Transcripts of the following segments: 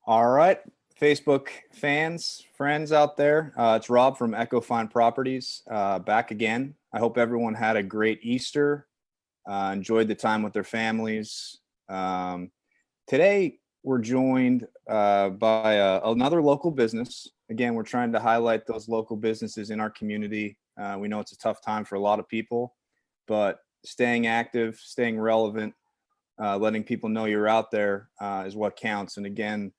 All right, Facebook fans, friends out there, it's Rob from Echo Fine Properties, back again. I hope everyone had a great Easter, enjoyed the time with their families. Today, we're joined by another local business. Again, we're trying to highlight those local businesses in our community. We know it's a tough time for a lot of people, but staying active, staying relevant, letting people know you're out there is what counts. And again,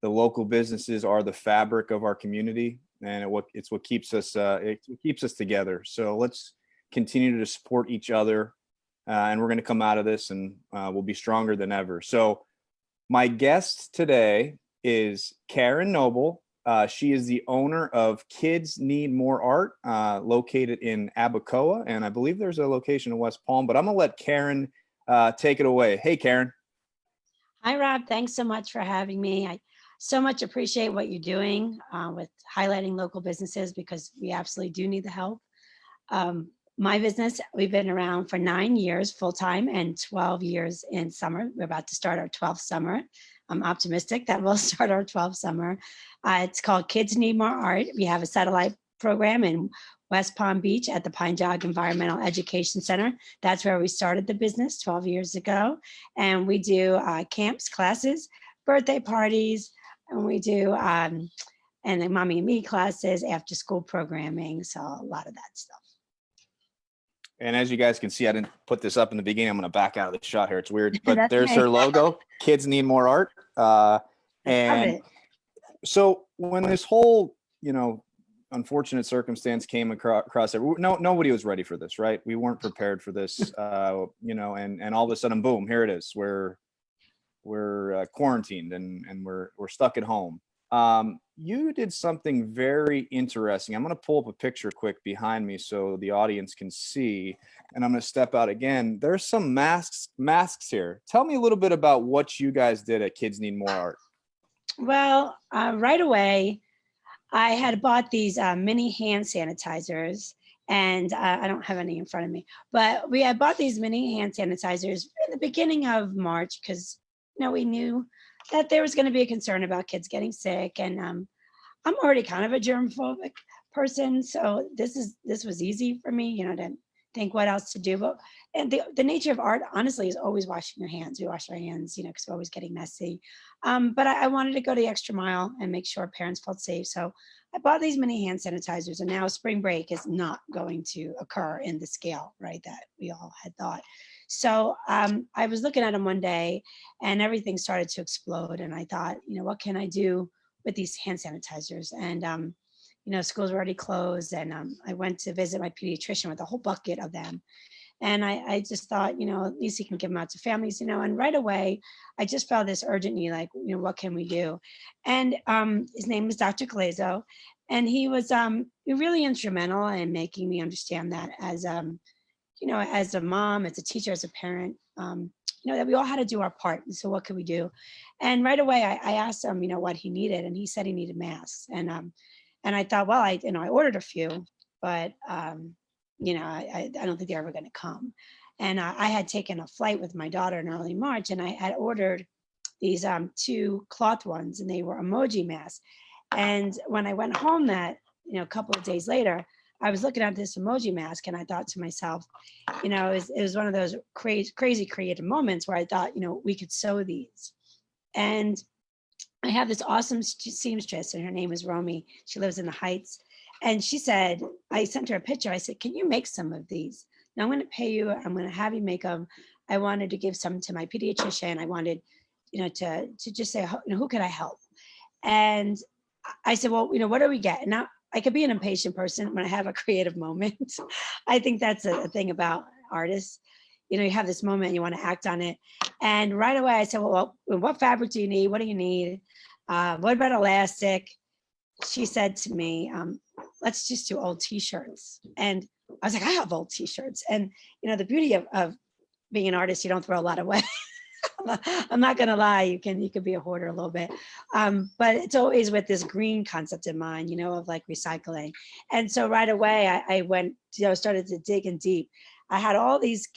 the local businesses are the fabric of our community, and it's what keeps us together. So let's continue to support each other, and we're going to come out of this, and we'll be stronger than ever. So my guest today is Karen Nobel. She is the owner of Kids Need More Art, located in Abacoa, and I believe there's a location in West Palm. But I'm gonna let Karen take it away. Hey, Karen. Hi, Rob. Thanks so much for having me. I so much appreciate what you're doing with highlighting local businesses, because we absolutely do need the help. My business, we've been around for 9 years full-time and 12 years in summer. We're about to start our 12th summer. I'm optimistic that we'll start our 12th summer. It's called Kids Need More Art. We have a satellite program in West Palm Beach at the Pine Jog Environmental Education Center. That's where we started the business 12 years ago. And we do camps, classes, birthday parties, and we do and the mommy and me classes, after school programming. So a lot of that stuff. And as you guys can see, I didn't put this up in the beginning. I'm going to back out of the shot here. It's weird, but there's her logo. Kids Need More Art. And so when this whole, unfortunate circumstance came across, nobody was ready for this, right? We weren't prepared for this, and all of a sudden, boom, here it is. We're quarantined and we're stuck at home. You did something very interesting. I'm going to pull up a picture quick behind me so the audience can see, and I'm going to step out again. There's some masks here. Tell me a little bit about what you guys did at Kids Need More Art. Well, right away, I had bought these mini hand sanitizers, and I don't have any in front of me, but we had bought these mini hand sanitizers in the beginning of March, because we knew that there was going to be a concern about kids getting sick, and I'm already kind of a germ-phobic person, so this was easy for me, to think what else to do. But the nature of art, honestly, is always washing your hands. We wash our hands, because we're always getting messy. But I wanted to go the extra mile and make sure parents felt safe. So I bought these mini hand sanitizers, and now spring break is not going to occur in the scale, right, that we all had thought. So I was looking at them one day, and everything started to explode. And I thought, what can I do with these hand sanitizers? And schools were already closed, and I went to visit my pediatrician with a whole bucket of them. And I just thought, at least he can give them out to families, and right away, I just felt this urgent need, like, what can we do? And his name is Dr. Glazo, and he was really instrumental in making me understand that as as a mom, as a teacher, as a parent, that we all had to do our part. And so what could we do? And right away, I asked him, what he needed, and he said he needed masks. And I thought, well, I ordered a few, but I don't think they're ever going to come. And I had taken a flight with my daughter in early March, and I had ordered these 2 cloth ones, and they were emoji masks. And when I went home that, a couple of days later, I was looking at this emoji mask, and I thought to myself, it was one of those crazy creative moments where I thought, we could sew these. And I have this awesome seamstress, and her name is Romy. She lives in the Heights. And she said, I sent her a picture. I said, can you make some of these? Now I'm going to pay you. I'm going to have you make them. I wanted to give some to my pediatrician. I wanted, to just say, who could I help? And I said, well, what do we get? And now I could be an impatient person when I have a creative moment. I think that's a thing about artists. You have this moment and you want to act on it. And right away I said, well, what fabric do you need? What do you need? What about elastic? She said to me, let's just do old t-shirts. And I was like, I have old t-shirts. And, the beauty of being an artist, you don't throw a lot away. I'm not going to lie. You could be a hoarder a little bit. But it's always with this green concept in mind, of like recycling. And so right away I went, started to dig in deep. I had all these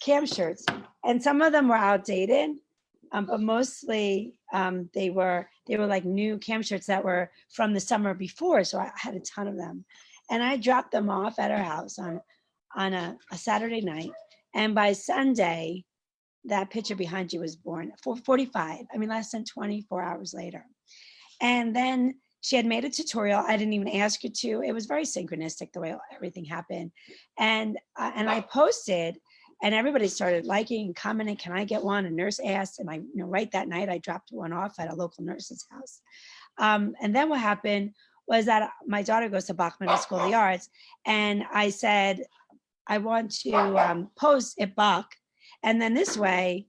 cam shirts, and some of them were outdated, but mostly they were like new camp shirts that were from the summer before. So I had a ton of them, and I dropped them off at her house on a Saturday night. And by Sunday, that picture behind you was born. 4:45. I mean, less than 24 hours later. And then she had made a tutorial. I didn't even ask her to. It was very synchronistic the way everything happened. And I posted, and everybody started liking and commenting, can I get one? A nurse asked, and right that night I dropped one off at a local nurse's house. And then what happened was that my daughter goes to Bach Middle School of the Arts, and I said, I want to post at Bach. And then this way,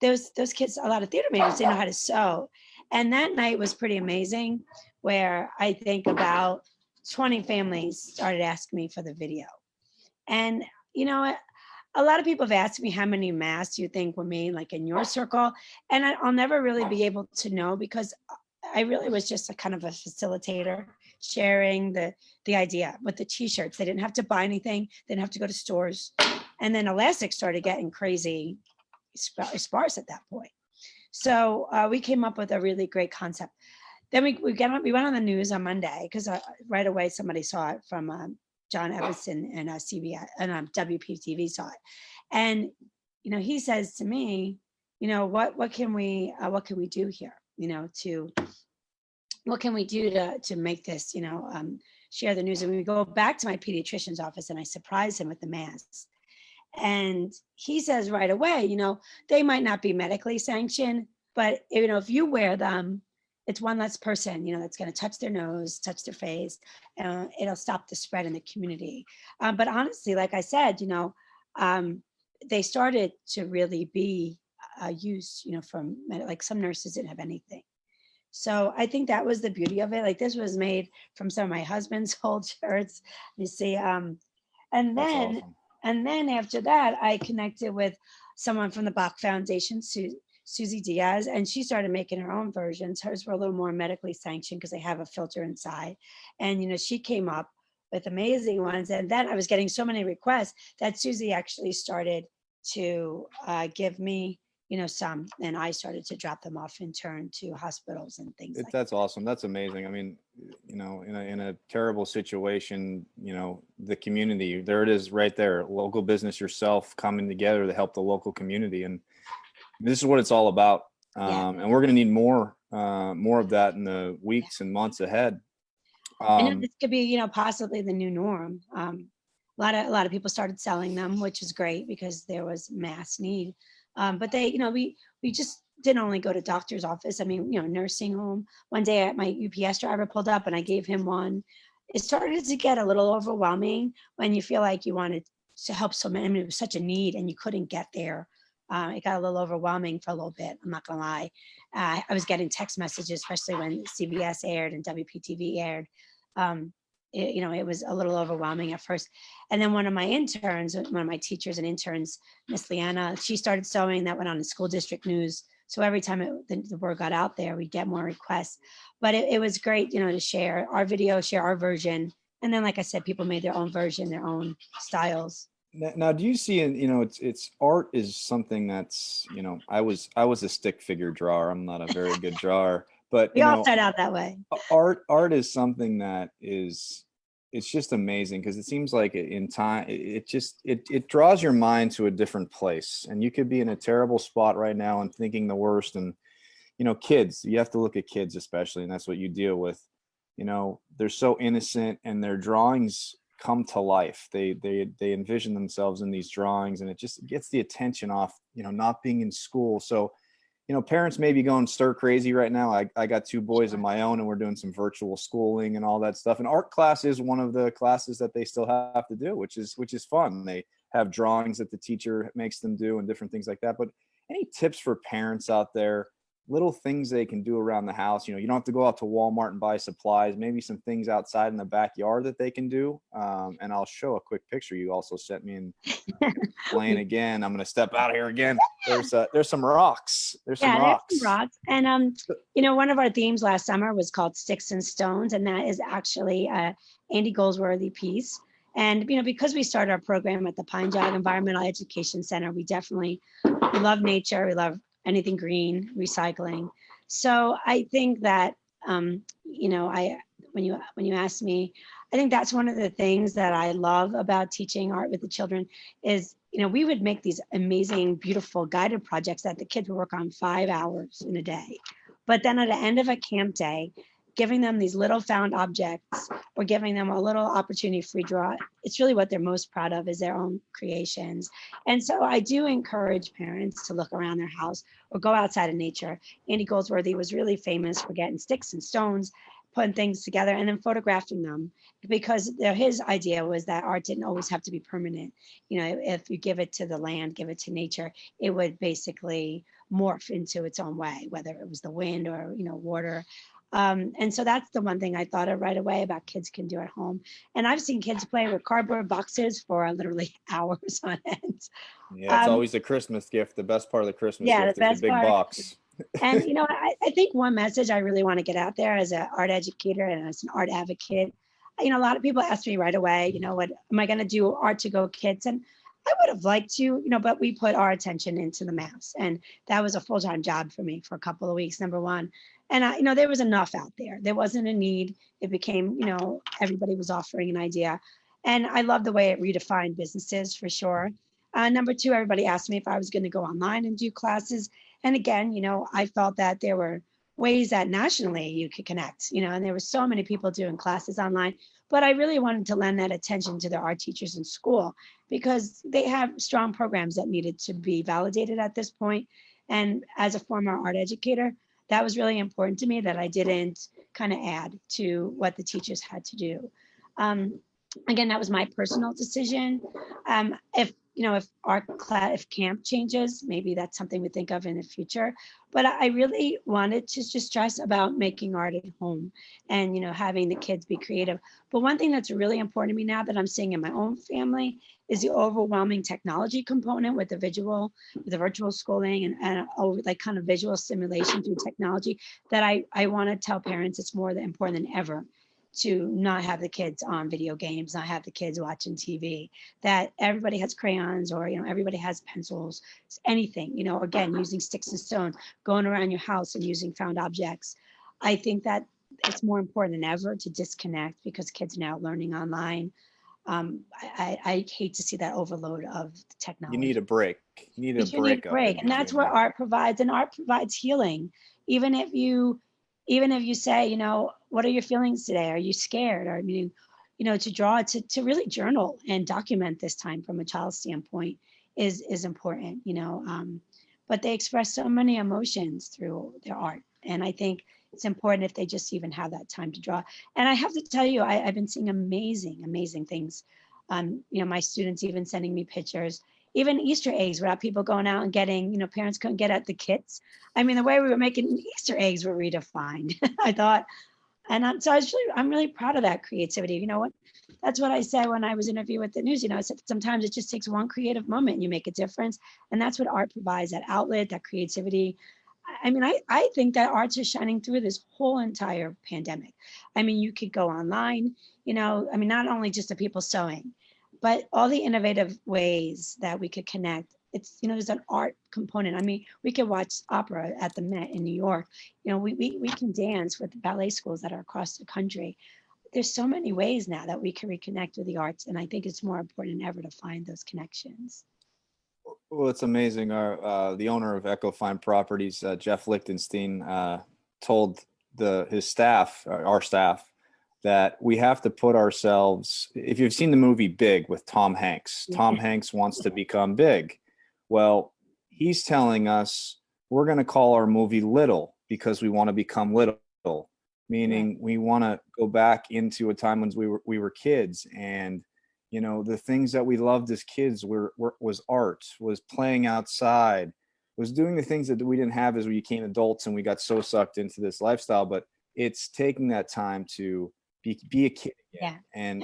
those kids, a lot of theater majors, they know how to sew. And that night was pretty amazing, where I think about 20 families started asking me for the video. And, a lot of people have asked me how many masks you think were made, like in your circle. And I'll never really be able to know, because I really was just a kind of a facilitator, sharing the idea with the t-shirts. They didn't have to buy anything. They didn't have to go to stores. And then Elastic started getting crazy sparse at that point. So we came up with a really great concept. Then we went on the news on Monday, because right away somebody saw it from John Everson and CBS and WPTV saw it. And, he says to me, what can we do here? What can we do to make this, share the news? And we go back to my pediatrician's office, and I surprise him with the masks. And he says right away, they might not be medically sanctioned, but if you wear them, it's one less person, that's going to touch their nose, touch their face. It'll stop the spread in the community. But honestly, like I said, they started to really be used, from like some nurses didn't have anything. So I think that was the beauty of it. Like, this was made from some of my husband's old shirts, you see. And then, awesome. And then after that, I connected with someone from the Bach Foundation, Susie Diaz, and she started making her own versions. Hers were a little more medically sanctioned because they have a filter inside. And, she came up with amazing ones. And then I was getting so many requests that Susie actually started to give me, some, and I started to drop them off in turn to hospitals and things like that. That's awesome. That's amazing. I mean, in a terrible situation, the community, there it is right there, local business, yourself coming together to help the local community. And this is what it's all about. And we're going to need more of that in the weeks and months ahead. I know this could be, possibly the new norm. A lot of people started selling them, which is great because there was mass need. But they, we just didn't only go to doctor's office. I mean, nursing home. One day my UPS driver pulled up and I gave him one. It started to get a little overwhelming when you feel like you wanted to help so many. I mean, it was such a need and you couldn't get there. It got a little overwhelming for a little bit. I'm not gonna lie. I was getting text messages, especially when CBS aired and WPTV aired. It was a little overwhelming at first. And then one of my teachers and interns, Miss Leanna, she started sewing. That went on the school district news. So every time the word got out there, we'd get more requests. But it was great, to share our video, share our version. And then, like I said, people made their own version, their own styles. Now, do you see, it's art is something that's, I was a stick figure drawer. I'm not a very good drawer. But we all start out that way. Art is something that it's just amazing, because it seems like in time it draws your mind to a different place, and you could be in a terrible spot right now and thinking the worst. And kids, you have to look at kids especially, and that's what you deal with. They're so innocent, and their drawings come to life. They envision themselves in these drawings, and it just gets the attention off not being in school. So parents may be going stir crazy right now. I got 2 boys of my own, and we're doing some virtual schooling and all that stuff. And art class is one of the classes that they still have to do, which is fun. They have drawings that the teacher makes them do and different things like that. But any tips for parents out there, little things they can do around the house? You don't have to go out to Walmart and buy supplies, maybe some things outside in the backyard that they can do. And I'll show a quick picture you also sent me, and playing again. I'm going to step out here again. There's some rocks. There's some rocks. And, one of our themes last summer was called Sticks and Stones. And that is actually Andy Goldsworthy piece. And, because we started our program at the Pine Jog Environmental Education Center, we love nature. We love anything green, recycling. So I think that, when you ask me, I think that's one of the things that I love about teaching art with the children is, we would make these amazing, beautiful guided projects that the kids would work on 5 hours in a day. But then at the end of a camp day, giving them these little found objects or giving them a little opportunity free draw, it's really what they're most proud of is their own creations. And so I do encourage parents to look around their house or go outside in nature. Andy Goldsworthy was really famous for getting sticks and stones, putting things together and then photographing them, because his idea was that art didn't always have to be permanent. If you give it to the land, give it to nature, it would basically morph into its own way, whether it was the wind or water. And so that's the one thing I thought of right away about kids can do at home. And I've seen kids play with cardboard boxes for literally hours on end. Yeah, it's always the Christmas gift. The best part of the Christmas Yeah, gift the is the best big part. box. And I think one message I really want to get out there as an art educator and as an art advocate, a lot of people ask me right away, what am I going to do art to go kids? And I would have liked to, but we put our attention into the mass, and that was a full-time job for me for a couple of weeks, number one. And there was enough out there. There wasn't a need. It became, everybody was offering an idea, and I love the way it redefined businesses for sure. Number two, everybody asked me if I was going to go online and do classes. And again, I felt that there were ways that nationally you could connect, and there were so many people doing classes online. But I really wanted to lend that attention to the art teachers in school because they have strong programs that needed to be validated at this point. And as a former art educator, that was really important to me that I didn't kind of add to what the teachers had to do. Again, that was my personal decision. If camp changes, maybe that's something we think of in the future. But I really wanted to just stress about making art at home and having the kids be creative. But one thing that's really important to me now that I'm seeing in my own family is the overwhelming technology component with the virtual schooling and like kind of visual stimulation through technology, that I want to tell parents it's more important than ever to not have the kids on video games, not have the kids watching TV, that everybody has crayons or, everybody has pencils, anything, again, using sticks and stones, going around your house and using found objects. I think that it's more important than ever to disconnect because kids are now learning online. I hate to see that overload of technology. You need a break. You need a break. And that's where art provides, and art provides healing. Even if you say, what are your feelings today? Are you scared? Or, to draw, to really journal and document this time from a child's standpoint is important, but they express so many emotions through their art. And I think it's important if they just even have that time to draw. And I have to tell you, I've been seeing amazing things. My students even sending me pictures, even Easter eggs without people going out and getting, parents couldn't get at the kits. I mean, the way we were making Easter eggs were redefined, I thought. And I'm really proud of that creativity. You know what? That's what I said when I was interviewed with the news. I said, sometimes it just takes one creative moment and you make a difference. And that's what art provides, that outlet, that creativity. I mean, I think that arts are shining through this whole entire pandemic. I mean, you could go online, not only just the people sewing, but all the innovative ways that we could connect. It's, there's an art component. I mean, we could watch opera at the Met in New York. We can dance with ballet schools that are across the country. There's so many ways now that we can reconnect with the arts. And I think it's more important than ever to find those connections. Well, it's amazing. The owner of Echo Fine Properties, Jeff Lichtenstein, told his staff, our staff, that we have to put ourselves. If you've seen the movie Big with Tom Hanks, Tom Hanks wants to become big. Well, he's telling us we're going to call our movie Little because we want to become little, meaning we want to go back into a time when we were kids, and the things that we loved as kids was art, was playing outside, was doing the things that we didn't have as we became adults and we got so sucked into this lifestyle. But it's taking that time to be a kid again and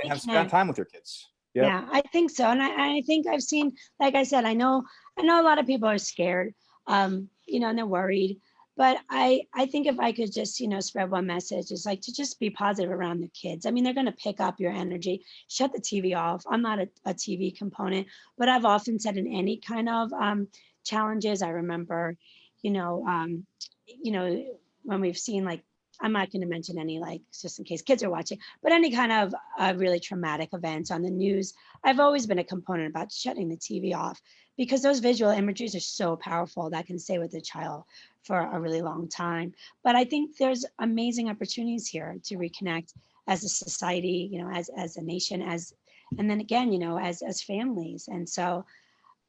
have spend time with your kids. Yep. Yeah, I think so. And I think I've seen, like I said, I know a lot of people are scared, and they're worried. But I think if I could just, spread one message, is like to just be positive around the kids. I mean, they're going to pick up your energy. Shut the TV off. I'm not a TV component, but I've often said in any kind of challenges. I remember, you know, you know, when we've seen like, I'm not going to mention any, like, just in case kids are watching, but any kind of really traumatic events on the news, I've always been a component about shutting the TV off, because those visual images are so powerful that can stay with the child for a really long time. But I think there's amazing opportunities here to reconnect as a society, as a nation, and then again, as families. And so,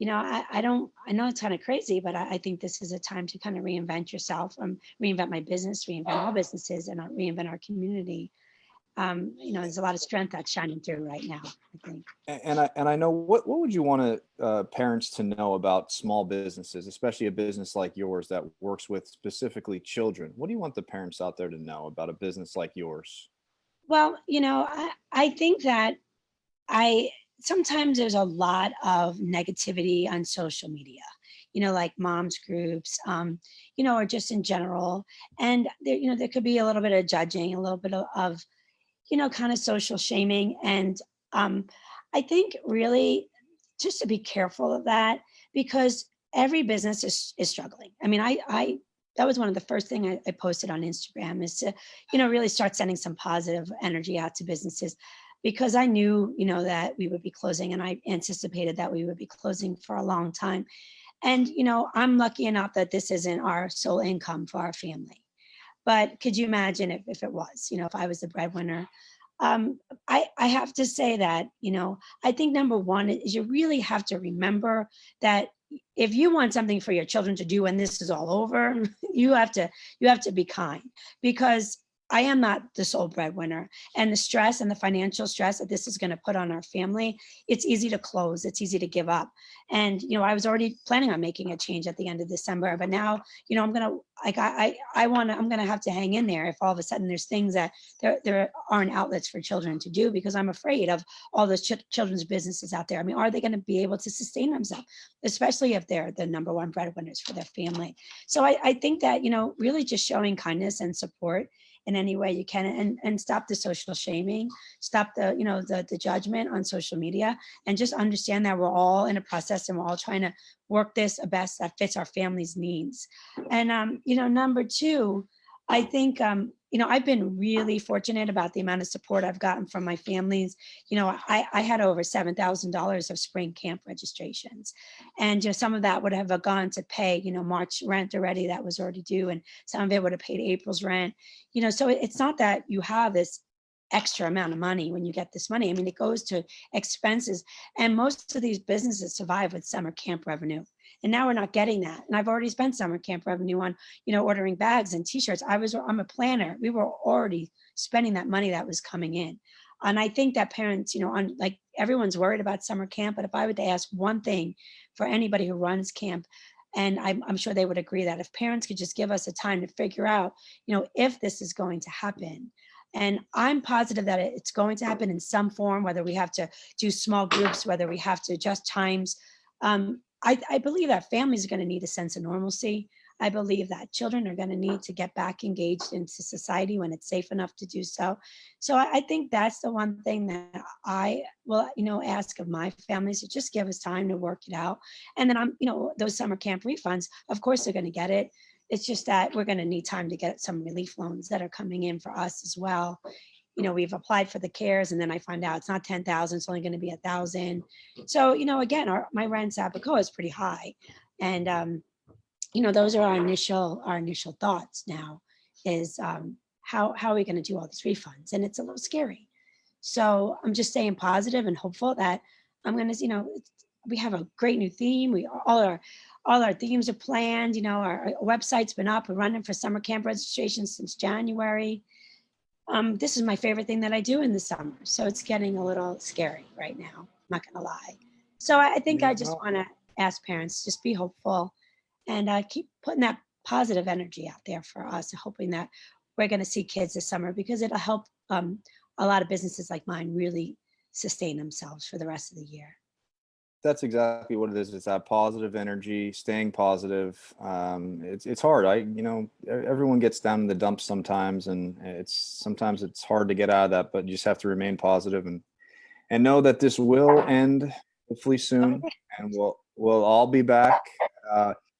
I know it's kind of crazy, but I think this is a time to kind of reinvent yourself, reinvent my business, reinvent all businesses, and reinvent our community. There's a lot of strength that's shining through right now, I think. And I know, what would you want parents to know about small businesses, especially a business like yours that works with specifically children? What do you want the parents out there to know about a business like yours? Well, I think that I sometimes there's a lot of negativity on social media, like moms groups, or just in general. And there could be a little bit of judging, a little bit of kind of social shaming. And I think really just to be careful of that, because every business is struggling. I mean, I that was one of the first thing I posted on Instagram, is to, really start sending some positive energy out to businesses, because I knew, that we would be closing, and I anticipated that we would be closing for a long time. And, I'm lucky enough that this isn't our sole income for our family. But could you imagine if it was, if I was the breadwinner? I have to say that, I think number one is you really have to remember that if you want something for your children to do when this is all over, you have to be kind, because I am not the sole breadwinner, and the stress and the financial stress that this is going to put on our family, it's easy to close, it's easy to give up. And I was already planning on making a change at the end of December, but now I'm gonna, like, I'm gonna have to hang in there if all of a sudden there's things that there aren't outlets for children to do, because I'm afraid of all those children's businesses out there. I mean, are they going to be able to sustain themselves, especially if they're the number one breadwinners for their family? So I think that really just showing kindness and support in any way you can, and stop the social shaming, stop the judgment on social media, and just understand that we're all in a process, and we're all trying to work this a best that fits our family's needs. And number two, I think I've been really fortunate about the amount of support I've gotten from my families. I had over $7,000 of spring camp registrations, and just some of that would have gone to pay March rent already that was already due, and some of it would have paid April's rent. So it's not that you have this extra amount of money when you get this money. I mean, it goes to expenses, and most of these businesses survive with summer camp revenue. And now we're not getting that. And I've already spent summer camp revenue on, ordering bags and t-shirts. I'm a planner. We were already spending that money that was coming in. And I think that parents, like, everyone's worried about summer camp, but if I were to ask one thing for anybody who runs camp, and I'm sure they would agree, that if parents could just give us a time to figure out, if this is going to happen. And I'm positive that it's going to happen in some form, whether we have to do small groups, whether we have to adjust times. I believe that families are going to need a sense of normalcy. I believe that children are going to need to get back engaged into society when it's safe enough to do so. So I think that's the one thing that I will, ask of my families, to just give us time to work it out. And then those summer camp refunds, of course they're going to get it. It's just that we're going to need time to get some relief loans that are coming in for us as well. We've applied for the CARES, and then I find out it's not 10,000, it's only going to be 1,000. So, again, my rent at Abacoa is pretty high. And, those are our initial thoughts now, is how are we going to do all these refunds? And it's a little scary. So I'm just staying positive and hopeful that I'm going to, we have a great new theme. All our themes are planned. Our website's been up and running for summer camp registration since January. This is my favorite thing that I do in the summer. So it's getting a little scary right now. I'm not going to lie. So I think I just want to ask parents, just be hopeful, and keep putting that positive energy out there for us, hoping that we're going to see kids this summer, because it'll help a lot of businesses like mine really sustain themselves for the rest of the year. That's exactly what it is. It's that positive energy, staying positive. It's hard. Everyone gets down in the dumps sometimes, and sometimes it's hard to get out of that, but you just have to remain positive and know that this will end hopefully soon, and We'll all be back.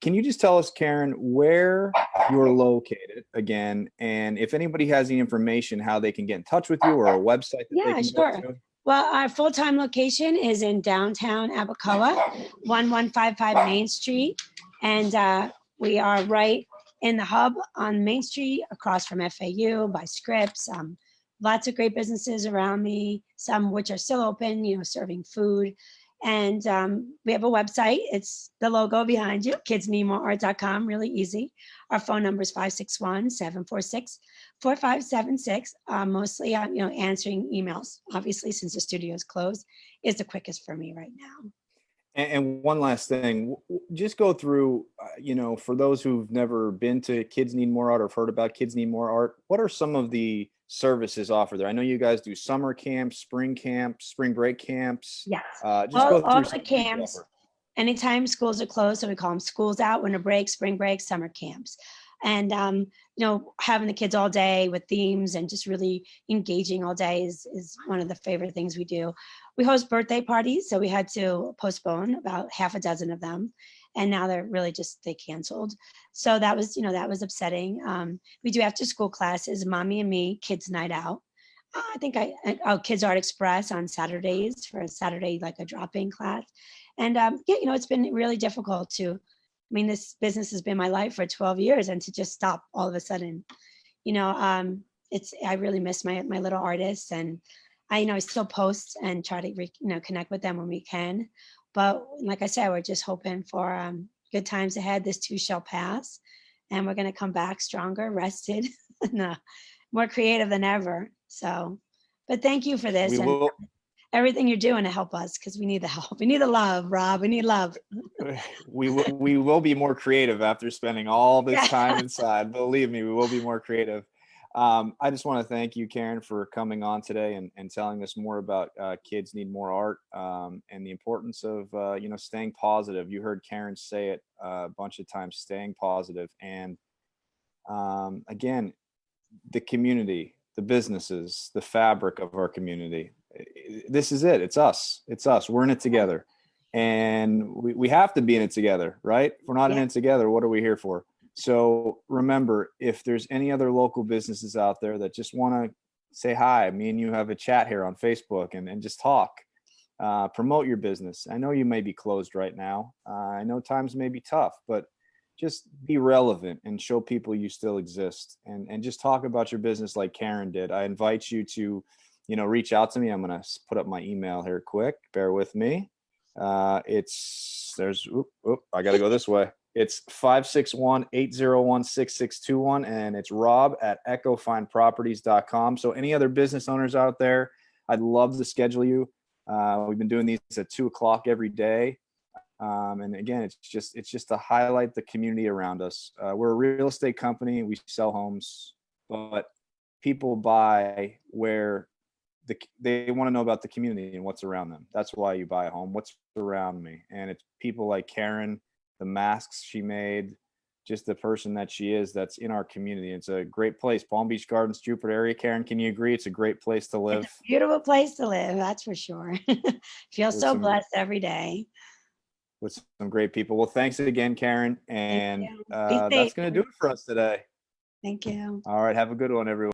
Can you just tell us, Karen, where you're located again, and if anybody has any information, how they can get in touch with you, or a website that they Yeah, can sure. go to? Well, our full-time location is in downtown Abacoa, 1155 Main Street. And we are right in the hub on Main Street, across from FAU, by Scripps. Lots of great businesses around me, some which are still open, serving food. And we have a website. It's the logo behind you, kidsneedmoreart.com, really easy. Our phone number is 561-746-4576. Mostly, answering emails, obviously, since the studio is closed, is the quickest for me right now. And one last thing, just go through, for those who've never been to Kids Need More Art or have heard about Kids Need More Art, what are some of the services offered there? I know you guys do summer camps, spring break camps. Yes. Just go all through the camps, anytime schools are closed, so we call them schools out, winter break, spring break, summer camps. And, having the kids all day with themes and just really engaging all day is one of the favorite things we do. We host birthday parties, so we had to postpone about half a dozen of them. And now they're really they canceled. So that was upsetting. We do after school classes, Mommy and Me, Kids Night Out. I think Kids Art Express on Saturdays for a Saturday, like a drop-in class. And it's been really difficult this business has been my life for 12 years, and to just stop all of a sudden, I really miss my little artists, and I still post and try to connect with them when we can. But like I said, we're just hoping for good times ahead. This too shall pass, and we're going to come back stronger, rested, and more creative than ever. So, but thank you for this. And everything you're doing to help us, because we need the help. We need the love, Rob. We need love. We will be more creative after spending all this time inside. Believe me, we will be more creative. I just want to thank you, Karen, for coming on today and telling us more about Kids Need More Art, and the importance of staying positive. You heard Karen say it a bunch of times, staying positive. And again, the community, the businesses, the fabric of our community. This is it. It's us. We're in it together, and we have to be in it together, right? If we're not in it together, what are we here for? So remember, if there's any other local businesses out there that just want to say hi, me and you have a chat here on Facebook and just talk, promote your business. I know you may be closed right now. I know times may be tough, but just be relevant and show people you still exist, and just talk about your business like Karen did. I invite you to reach out to me. I'm going to put up my email here quick. Bear with me. I got to go this way. It's 561-801-6621, and it's rob@echofineproperties.com. So any other business owners out there, I'd love to schedule you. We've been doing these at 2:00 every day. And again, it's just to highlight the community around us. We're a real estate company. We sell homes, but people buy where they want to know about the community and what's around them. That's why you buy a home. What's around me? And it's people like Karen, the masks she made, just the person that she is, that's in our community. It's a great place. Palm Beach Gardens, Jupiter area. Karen, can you agree? It's a great place to live. It's a beautiful place to live. That's for sure. Feel so blessed every day. With some great people. Well, thanks again, Karen. And that's going to do it for us today. Thank you. All right. Have a good one, everyone.